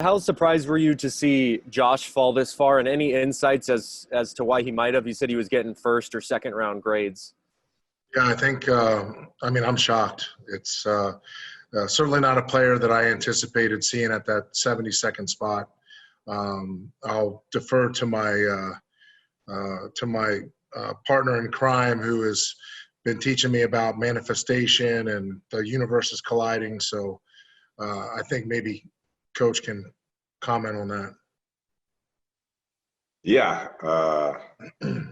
How surprised were you to see Josh fall this far, and any insights as to why he might have? You said he was getting first or second round grades. Yeah, I think, I'm shocked. It's certainly not a player that I anticipated seeing at that 72nd spot. I'll defer to my partner in crime, who has been teaching me about manifestation and the universe is colliding. So I think maybe Coach can comment on that. Yeah,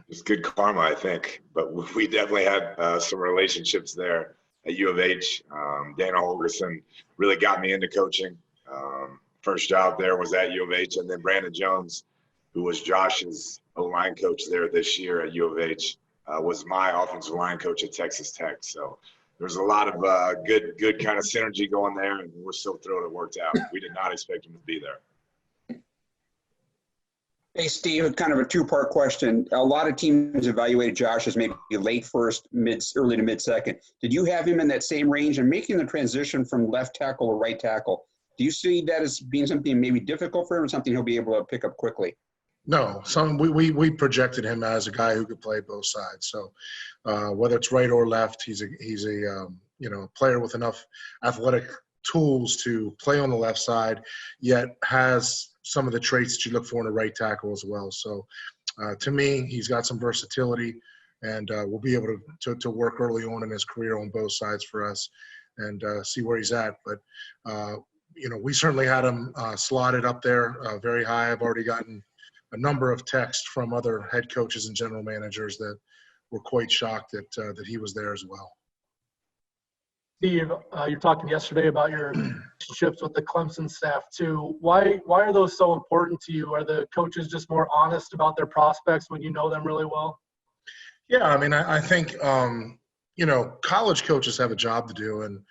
it's good karma, I think. But we definitely had some relationships there at U of H. Dana Holgerson really got me into coaching. First job there was at U of H, and then Brandon Jones, who was Josh's O-line coach there this year at U of H, was my offensive line coach at Texas Tech. So there's a lot of good kind of synergy going there, and we're so thrilled it worked out. We did not expect him to be there. Hey, Steve, kind of a two-part question. A lot of teams evaluated Josh as maybe late first, early to mid-second. Did you have him in that same range? And making the transition from left tackle to right tackle, do you see that as being something maybe difficult for him or something he'll be able to pick up quickly? No, we projected him as a guy who could play both sides. So whether it's right or left, he's a player with enough athletic tools to play on the left side, yet has some of the traits that you look for in a right tackle as well. So to me, he's got some versatility, and we'll be able to work early on in his career on both sides for us and see where he's at. But, we certainly had him slotted up there very high. I've already gotten a number of texts from other head coaches and general managers that were quite shocked that he was there as well. Steve, you're talking yesterday about your relationships with the Clemson staff too. Why are those so important to you? Are the coaches just more honest about their prospects when you know them really well? Yeah, I think college coaches have a job to do, and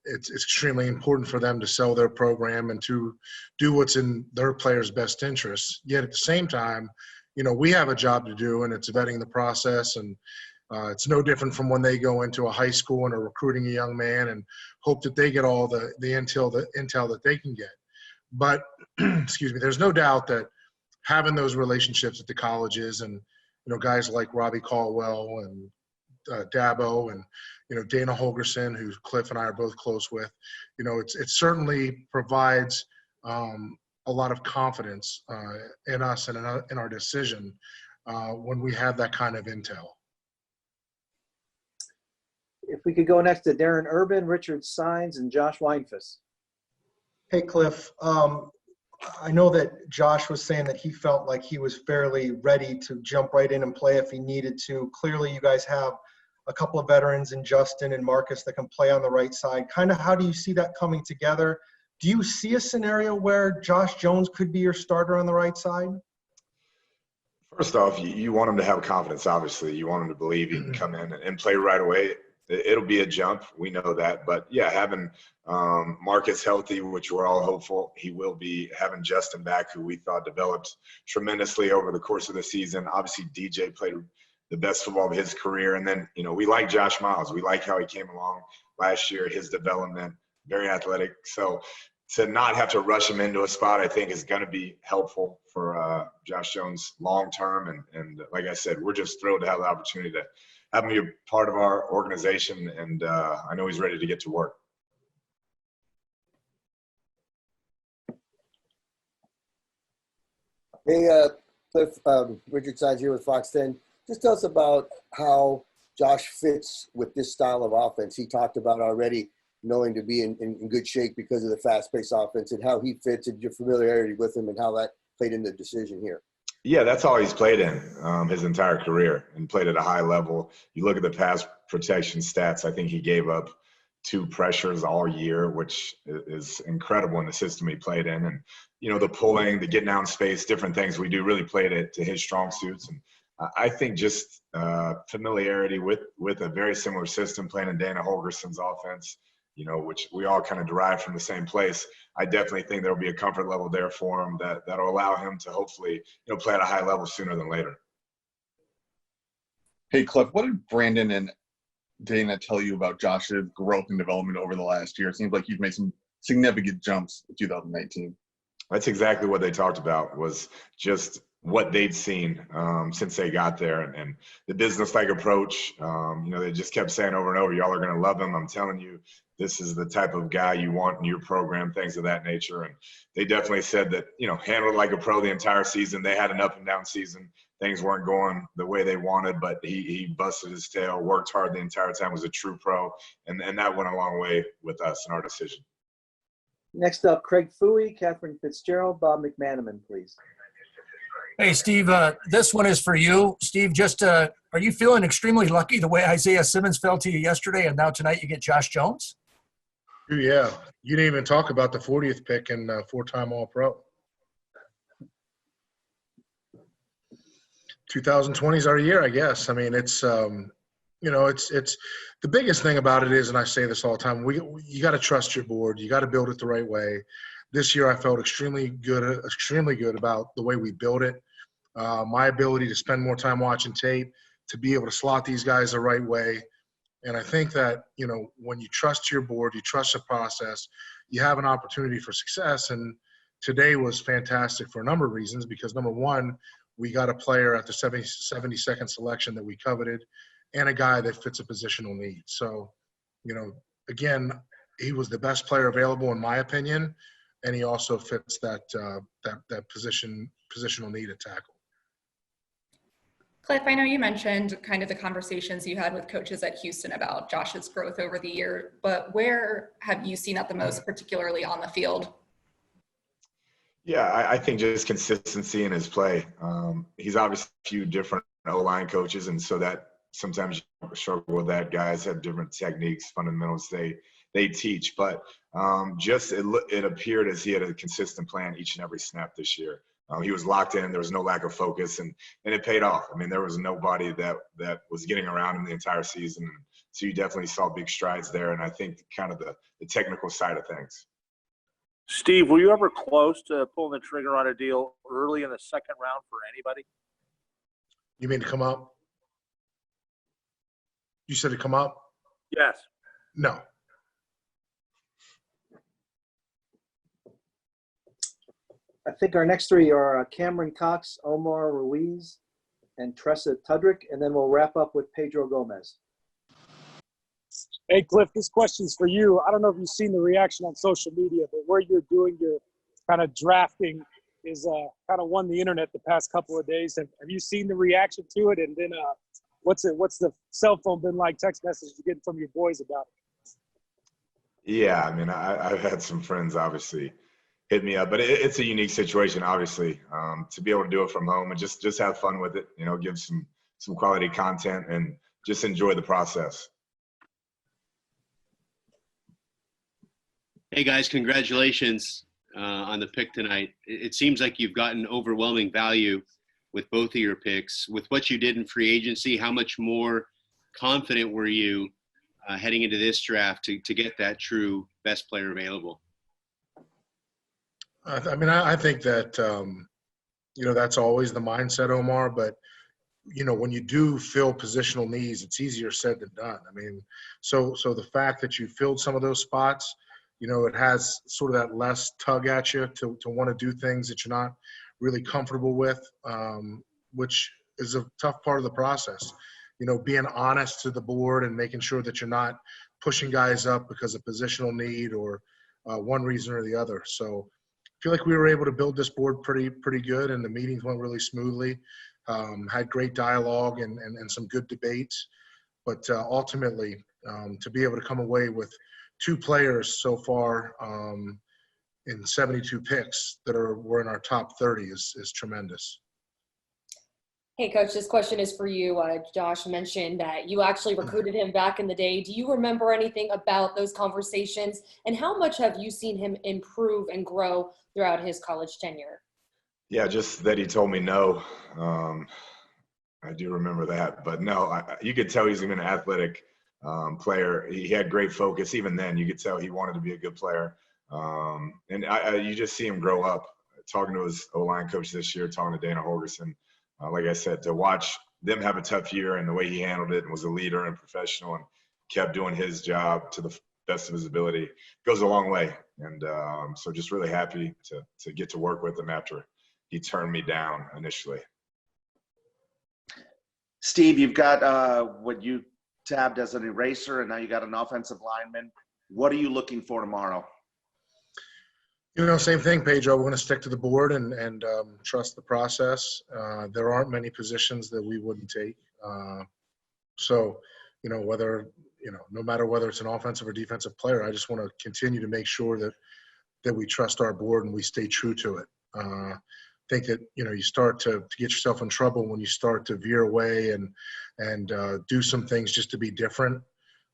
it's extremely important for them to sell their program and to do what's in their players' best interests. Yet at the same time, we have a job to do, and it's vetting the process. And it's no different from when they go into a high school and are recruiting a young man and hope that they get all the intel that they can get. But excuse me, there's no doubt that having those relationships at the colleges and guys like Robbie Caldwell and Dabo and Dana Holgerson, who Kliff and I are both close with, it certainly provides a lot of confidence in us and in our decision when we have that kind of intel. If we could go next to Darren Urban, Richard Sines, and Josh Weinfuss. Hey, Kliff. I know that Josh was saying that he felt like he was fairly ready to jump right in and play if he needed to. Clearly, you guys have a couple of veterans in Justin and Marcus that can play on the right side. Kind of how do you see that coming together? Do you see a scenario where Josh Jones could be your starter on the right side? First off, you want him to have confidence, obviously. You want him to believe he can come in and play right away. It'll be a jump. We know that. But, yeah, having Marcus healthy, which we're all hopeful he will be, having Justin back, who we thought developed tremendously over the course of the season. Obviously, DJ played the best football of his career. And then, we like Josh Miles. We like how he came along last year, his development, very athletic. So to not have to rush him into a spot, I think, is going to be helpful for Josh Jones long term. And like I said, we're just thrilled to have the opportunity to have him be a part of our organization, and I know he's ready to get to work. Hey, Kliff, Richard Sines here with Fox 10. Just tell us about how Josh fits with this style of offense. He talked about already knowing to be in good shape because of the fast-paced offense, and how he fits and your familiarity with him and how that played in the decision here. Yeah, that's all he's played in his entire career, and played at a high level. You look at the pass protection stats, I think he gave up 2 pressures all year, which is incredible in the system he played in. And, the pulling, the getting out in space, different things we do really played it to his strong suits. And I think just familiarity with a very similar system, playing in Dana Holgerson's offense, which we all kind of derive from the same place. I definitely think there'll be a comfort level there for him that'll allow him to hopefully, play at a high level sooner than later. Hey, Kliff, what did Brandon and Dana tell you about Josh's growth and development over the last year? It seems like you've made some significant jumps in 2019. That's exactly what they talked about, was just what they'd seen since they got there, and the business-like approach. They just kept saying over and over, y'all are going to love him. I'm telling you, this is the type of guy you want in your program, things of that nature. And they definitely said that, handled like a pro the entire season. They had an up and down season. Things weren't going the way they wanted, but he busted his tail, worked hard the entire time, was a true pro. And that went a long way with us in our decision. Next up, Craig Fooey, Catherine Fitzgerald, Bob McManaman, please. Hey, Steve, this one is for you. Steve, are you feeling extremely lucky the way Isaiah Simmons fell to you yesterday, and now tonight you get Josh Jones? Yeah. You didn't even talk about the 40th pick and four-time All-Pro. 2020 is our year, I guess. I mean, it's it's the biggest thing about it is, and I say this all the time, you got to trust your board. You got to build it the right way. This year I felt extremely good about the way we built it. My ability to spend more time watching tape, to be able to slot these guys the right way. And I think that, when you trust your board, you trust the process, you have an opportunity for success. And today was fantastic for a number of reasons, because number one, we got a player at the 72nd selection that we coveted, and a guy that fits a positional need. So, again, he was the best player available in my opinion, and he also fits that positional need at tackle. Kliff, I know you mentioned kind of the conversations you had with coaches at Houston about Josh's growth over the year, but where have you seen that the most, particularly on the field? Yeah, I think just consistency in his play. He's obviously a few different O-line coaches, and so that sometimes you struggle with that. Guys have different techniques, fundamentals they teach, but it appeared as he had a consistent plan each and every snap this year. He was locked in. There was no lack of focus, and it paid off. I mean, there was nobody that was getting around him the entire season. So you definitely saw big strides there, and I think kind of the technical side of things. Steve, were you ever close to pulling the trigger on a deal early in the second round for anybody? You mean to come up? You said to come up? Yes. No. I think our next three are Cameron Cox, Omar Ruiz, and Tressa Tudrick, and then we'll wrap up with Pedro Gomez. Hey, Kliff, this question's for you. I don't know if you've seen the reaction on social media, but where you're doing your kind of drafting is kind of won the internet the past couple of days. Have you seen the reaction to it? And then what's the cell phone been like, text messages you're getting from your boys about it? Yeah, I mean, I've had some friends obviously hit me up, but it's a unique situation, obviously, to be able to do it from home and just have fun with it, give some quality content and just enjoy the process. Hey guys, congratulations on the pick tonight. It seems like you've gotten overwhelming value with both of your picks. With what you did in free agency, how much more confident were you heading into this draft to get that true best player available? I mean, I think that, that's always the mindset, Omar, but, when you do fill positional needs, it's easier said than done. I mean, so the fact that you filled some of those spots, it has sort of that less tug at you to want to do things that you're not really comfortable with, which is a tough part of the process. Being honest to the board and making sure that you're not pushing guys up because of positional need or one reason or the other. So I feel like we were able to build this board pretty good, and the meetings went really smoothly. Had great dialogue and some good debates. But ultimately, to be able to come away with two players so far in 72 picks that were in our top 30 is tremendous. Hey, Coach, this question is for you. Josh mentioned that you actually recruited him back in the day. Do you remember anything about those conversations? And how much have you seen him improve and grow throughout his college tenure? Yeah, just that he told me no. I do remember that. But no, you could tell he's been an athletic player. He had great focus. Even then, you could tell he wanted to be a good player. And you just see him grow up. Talking to his O-line coach this year, talking to Dana Holgerson, like I said, to watch them have a tough year and the way he handled it and was a leader and professional and kept doing his job to the best of his ability goes a long way. And so just really happy to get to work with him after he turned me down initially. Steve, you've got what you tabbed as an eraser, and now you got an offensive lineman. What are you looking for tomorrow? Same thing, Pedro. We're going to stick to the board and trust the process. There aren't many positions that we wouldn't take. So, no matter whether it's an offensive or defensive player, I just want to continue to make sure that we trust our board and we stay true to it. I think that, you start to get yourself in trouble when you start to veer away and do some things just to be different.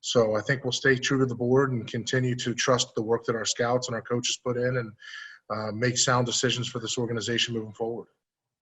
So I think we'll stay true to the board and continue to trust the work that our scouts and our coaches put in and make sound decisions for this organization moving forward.